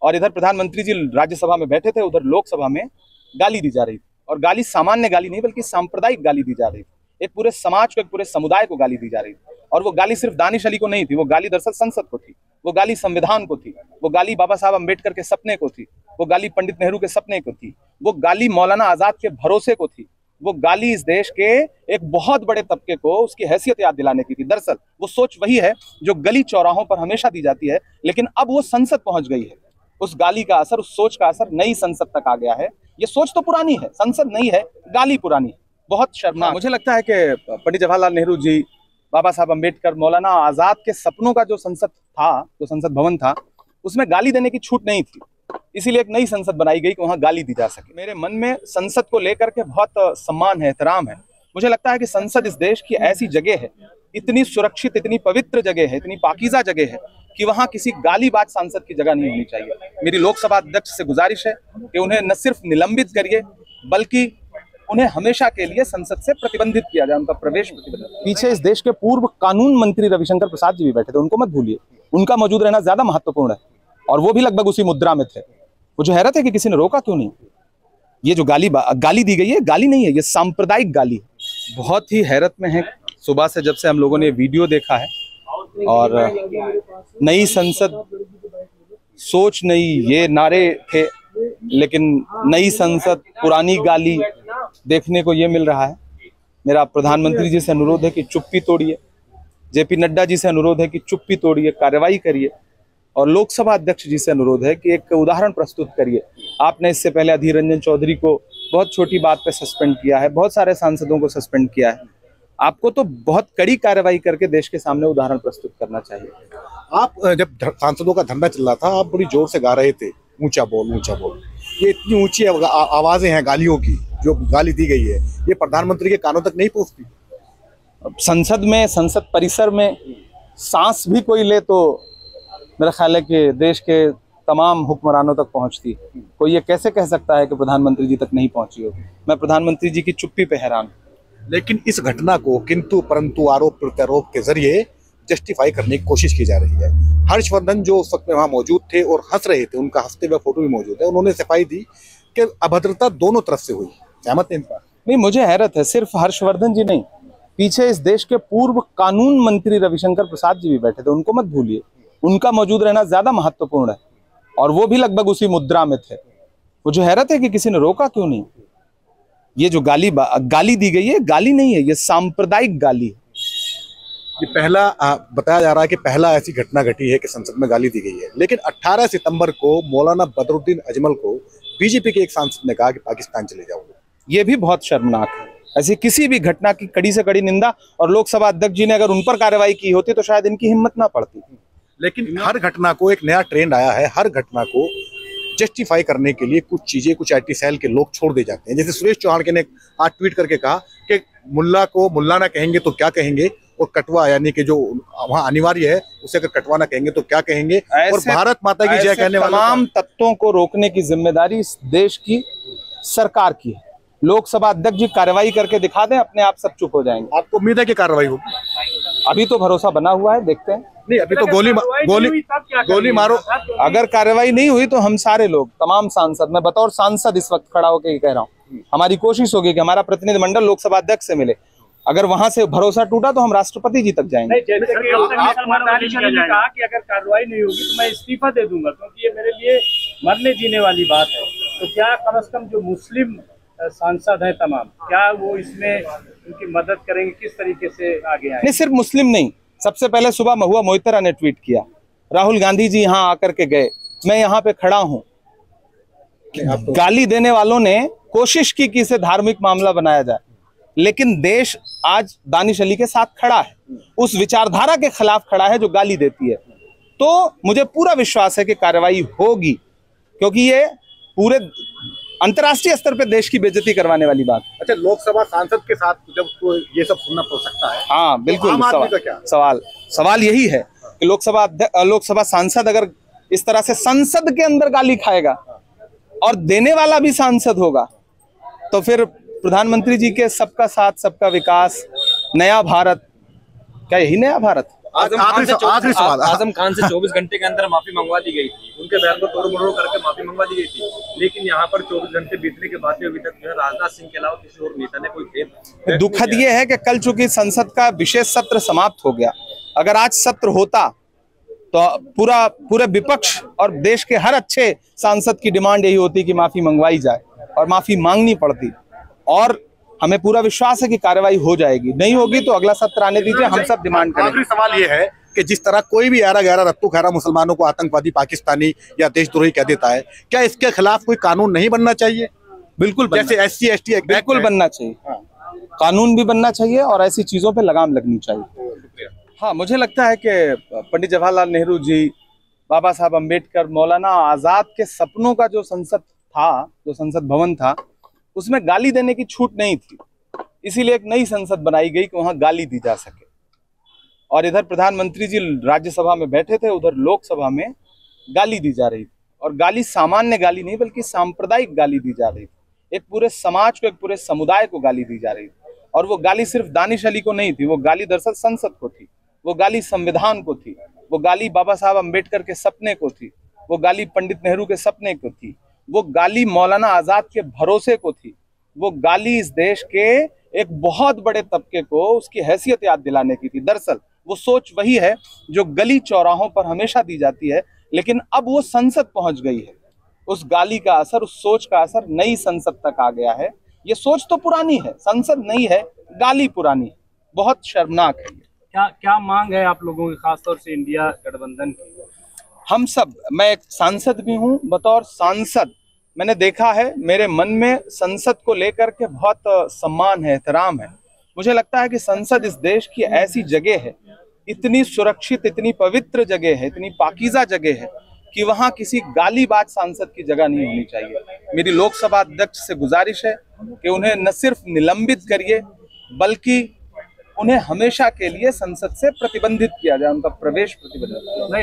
और इधर प्रधानमंत्री जी राज्यसभा में बैठे थे, उधर लोकसभा में गाली दी जा रही थी। और गाली सामान्य गाली नहीं बल्कि सांप्रदायिक गाली दी जा रही थी। एक पूरे समाज को, एक पूरे समुदाय को गाली दी जा रही थी। और वो गाली सिर्फ दानिश अली को नहीं थी, वो गाली दरअसल संसद को थी, वो गाली संविधान को थी, वो गाली बाबा साहब अम्बेडकर के सपने को थी, वो गाली पंडित नेहरू के सपने को थी, वो गाली मौलाना आजाद के भरोसे को थी, वो गाली इस देश के एक बहुत बड़े तबके को उसकी हैसियत याद दिलाने की थी। दरअसल वो सोच वही है जो गली चौराहों पर हमेशा दी जाती है, लेकिन अब वो संसद पहुंच गई है। उस गाली का असर, उस सोच का असर नई संसद तक आ गया है। ये सोच तो पुरानी है, संसद नई है, गाली पुरानी है। बहुत शर्मनाक। मुझे लगता है कि पंडित जवाहरलाल नेहरू जी, बाबा साहब अम्बेडकर, मौलाना आजाद के सपनों का जो संसद था, जो संसद भवन था, उसमें गाली देने की छूट नहीं थी। इसीलिए एक नई संसद बनाई गई कि वहां गाली दी जा सके। मेरे मन में संसद को लेकर के बहुत सम्मान है, एहतराम है। मुझे लगता है कि संसद इस देश की ऐसी जगह है, इतनी सुरक्षित, इतनी पवित्र जगह है, इतनी पाकीज़ा जगह है कि वहां किसी गालीबाज सांसद की जगह नहीं होनी चाहिए। मेरी लोकसभा अध्यक्ष से गुजारिश है कि उन्हें न सिर्फ निलंबित करिए, बल्कि उन्हें हमेशा के लिए संसद से प्रतिबंधित किया जाए, उनका प्रवेश प्रतिबंधित। पीछे इस देश के पूर्व कानून मंत्री रविशंकर प्रसाद जी भी बैठे थे, उनको मत भूलिए। उनका मौजूद रहना ज्यादा महत्वपूर्ण है, और वो भी लगभग उसी मुद्रा में थे। मुझे हैरत है कि किसी ने रोका क्यों नहीं। ये जो गाली दी गई है, गाली नहीं है, ये सांप्रदायिक गाली है। बहुत ही हैरत में है सुबह से, जब से हम लोगों ने वीडियो देखा है। और नई संसद, सोच नई, ये नारे थे, लेकिन नई संसद, पुरानी गाली देखने को ये मिल रहा है। मेरा प्रधानमंत्री जी से अनुरोध है कि चुप्पी तोड़िए, जेपी नड्डा जी से अनुरोध है कि चुप्पी तोड़िए, कार्रवाई करिए, और लोकसभा अध्यक्ष जी से अनुरोध है कि एक उदाहरण प्रस्तुत करिए। आपने इससे पहले अधीर रंजन चौधरी को बहुत छोटी बात पे सस्पेंड किया है, बहुत सारे सांसदों को सस्पेंड किया है। आपको तो बहुत कड़ी कार्रवाई करके देश के सामने उदाहरण प्रस्तुत करना चाहिए। आप जब सांसदों का धरना चल रहा था, आप बड़ी जोर से गा रहे थे, ऊंचा बोल ऊंचा बोल। ये इतनी ऊंची आवाजें हैं गालियों की, जो गाली दी गई है, ये प्रधानमंत्री के कानों तक नहीं पहुंचती। संसद में, संसद परिसर में सांस भी कोई ले तो मेरा ख्याल है कि देश के तमाम हुक्मरानों तक पहुंचती। कोई ये कैसे कह सकता है कि प्रधानमंत्री जी तक नहीं पहुंची हो। मैं प्रधानमंत्री जी की चुप्पी पे हैरान। लेकिन इस घटना को किंतु परंतु, आरोप प्रत्यारोप के जरिए जस्टिफाई करने की कोशिश की जा रही है। हर्षवर्धन जो उस वक्त में वहां मौजूद थे और हंस रहे थे, उनका हंसते हुए फोटो भी मौजूद है, उन्होंने सफाई दी कि अभद्रता दोनों तरफ से हुई। सहमत है इन पर? नहीं, मुझे हैरत है, सिर्फ हर्षवर्धन जी नहीं, पीछे इस देश के पूर्व कानून मंत्री रविशंकर प्रसाद जी भी बैठे थे, उनको मत भूलिए। उनका मौजूद रहना ज्यादा महत्वपूर्ण है, और वो भी लगभग उसी मुद्रा में थे। मुझे हैरत है कि किसी ने रोका क्यों नहीं। ये जो गाली दी गई है, गाली नहीं है, ये सांप्रदायिक गाली है। ये पहला बताया जा रहा है कि पहला ऐसी घटना घटी है कि संसद में गाली दी गई है। लेकिन 18 सितंबर को मौलाना बदरुद्दीन अजमल को बीजेपी के एक सांसद ने कहा कि पाकिस्तान चले जाओगे। ये भी बहुत शर्मनाक है। ऐसी किसी भी घटना की कड़ी से कड़ी निंदा, और लोकसभा अध्यक्ष जी ने अगर उन पर कार्रवाई की होती तो शायद इनकी हिम्मत ना पड़ती। लेकिन हर घटना को एक नया ट्रेंड आया है, हर घटना को जस्टिफाई करने के लिए कुछ चीजें, कुछ IT सेल के लोग छोड़ दे जाते हैं। जैसे सुरेश चौहान ने आज ट्वीट करके कहा कि मुल्ला को मुल्ला ना कहेंगे तो क्या कहेंगे, और कटवा यानी कि जो वहाँ अनिवार्य है उसे अगर कटवा ना कहेंगे तो क्या कहेंगे, और भारत माता की जय कहने वाले तमाम तत्वों को रोकने की जिम्मेदारी इस देश की सरकार की है। लोकसभा अध्यक्ष जी कार्रवाई करके दिखा दें, अपने आप सब चुप हो जाएंगे। आपको उम्मीद है कि कार्रवाई होगी? अभी तो भरोसा बना हुआ है, देखते हैं। नहीं, अभी तो गोली मारो। अगर कार्रवाई नहीं हुई तो हम सारे लोग, तमाम सांसद, मैं बतौर सांसद इस वक्त खड़ा होकर कह रहा हूँ, हमारी कोशिश होगी कि हमारा प्रतिनिधिमंडल लोकसभा अध्यक्ष से मिले। अगर वहां से भरोसा टूटा तो हम राष्ट्रपति जी तक जाएंगे। जैसे कि ने कहा कि अगर कार्रवाई नहीं होगी तो मैं इस्तीफा दे दूंगा, क्योंकि ये मेरे लिए मरने जीने वाली बात है। तो क्या कम से कम जो मुस्लिम सांसद हैं तमाम, क्या वो इसमें उनकी मदद करेंगे, किस तरीके से आगे आएंगे? नहीं, सिर्फ मुस्लिम नहीं, सबसे पहले सुबह महुआ मोइत्रा ने ट्वीट किया, राहुल गांधी जी यहाँ आकर के गए, मैं यहाँ पे खड़ा हूँ। गाली देने वालों ने कोशिश की कि इसे धार्मिक मामला बनाया जाए, लेकिन देश आज दानिश अली के साथ खड़ा है, उस विचारधारा के खिलाफ खड़ा है जो गाली देती है। तो मुझे पूरा विश्वास है कि कार्रवाई होगी, क्योंकि ये पूरे अंतर्राष्ट्रीय स्तर पे देश की बेइज्जती करवाने वाली बात। अच्छा, लोकसभा सांसद के साथ जब तो ये सब सुनना पड़ सकता है। हाँ बिल्कुल। सवाल यही है कि लोकसभा सांसद अगर इस तरह से संसद के अंदर गाली खाएगा और देने वाला भी सांसद होगा, तो फिर प्रधानमंत्री जी के सबका साथ सबका विकास, नया भारत, क्या यही नया भारत? आखिरी सवाल। आजम खान से 24 घंटे के अंदर माफी मंगवा दी गई थी, उनके बयान को तोड़ मरोड़ करके माफी मंगवा दी गई थी, लेकिन यहाँ पर 24 घंटे बीतने के बाद भी अभी तक जो है राजनाथ सिंह के अलावा किसी और नेता ने कोई खेद। दुखद ये है कि कल चूंकि संसद का विशेष सत्र समाप्त हो गया, अगर आज सत्र होता तो पूरे विपक्ष और देश के हर अच्छे सांसद की डिमांड यही होती कि माफी मंगवाई जाए और माफी मांगनी पड़ती, और हमें पूरा विश्वास है कि कार्रवाई हो जाएगी। नहीं होगी तो अगला सत्र आने दीजिए, हम सब डिमांड करेंगे। आखिरी सवाल ये है कि जिस तरह कोई भी यारा गहरा रत्तू खैरा मुसलमानों को आतंकवादी, पाकिस्तानी या देशद्रोही कह देता है, क्या इसके खिलाफ कोई कानून नहीं बनना चाहिए? बिल्कुल, जैसे SC ST बिल्कुल बनना चाहिए, कानून भी बनना चाहिए और ऐसी चीजों पे लगाम लगनी चाहिए। हाँ, मुझे लगता है कि पंडित जवाहरलाल नेहरू जी, बाबा साहब अम्बेडकर, मौलाना आजाद के सपनों का जो संसद था, जो संसद भवन था, उसमें गाली देने की छूट नहीं थी। इसीलिए एक नई संसद बनाई गई कि वहां गाली दी जा सके। और इधर प्रधानमंत्री जी राज्यसभा में बैठे थे, उधर लोकसभा में गाली दी जा रही थी, और गाली सामान्य गाली नहीं बल्कि सांप्रदायिक गाली दी जा रही थी। एक पूरे समाज को, एक पूरे समुदाय को गाली दी जा रही थी, और वो गाली सिर्फ दानिश अली को नहीं थी, वो गाली दरअसल संसद को थी, वो गाली संविधान को थी, वो गाली बाबा साहब अम्बेडकर के सपने को थी, वो गाली पंडित नेहरू के सपने को थी, वो गाली मौलाना आजाद के भरोसे को थी, वो गाली इस देश के एक बहुत बड़े तबके को उसकी हैसियत याद दिलाने की थी। दरअसल वो सोच वही है जो गली चौराहों पर हमेशा दी जाती है, लेकिन अब वो संसद पहुंच गई है। उस गाली का असर, उस सोच का असर नई संसद तक आ गया है। ये सोच तो पुरानी है, संसद नई है, गाली पुरानी है। बहुत शर्मनाक है। क्या मांग है आप लोगों की, खासतौर से इंडिया गठबंधन की? हम सब, मैं एक सांसद भी हूं, बतौर सांसद मैंने देखा है, मेरे मन में संसद को लेकर के बहुत सम्मान है, एहतराम है। मुझे लगता है कि संसद इस देश की ऐसी जगह है, इतनी सुरक्षित, इतनी पवित्र जगह है, इतनी पाकीज़ा जगह है कि वहां किसी गालीबाज सांसद की जगह नहीं होनी चाहिए। मेरी लोकसभा अध्यक्ष से गुजारिश है कि उन्हें न सिर्फ निलंबित करिए, बल्कि उन्हें हमेशा के लिए संसद से प्रतिबंधित किया जाए, उनका प्रवेश प्रतिबंधित किया जाए।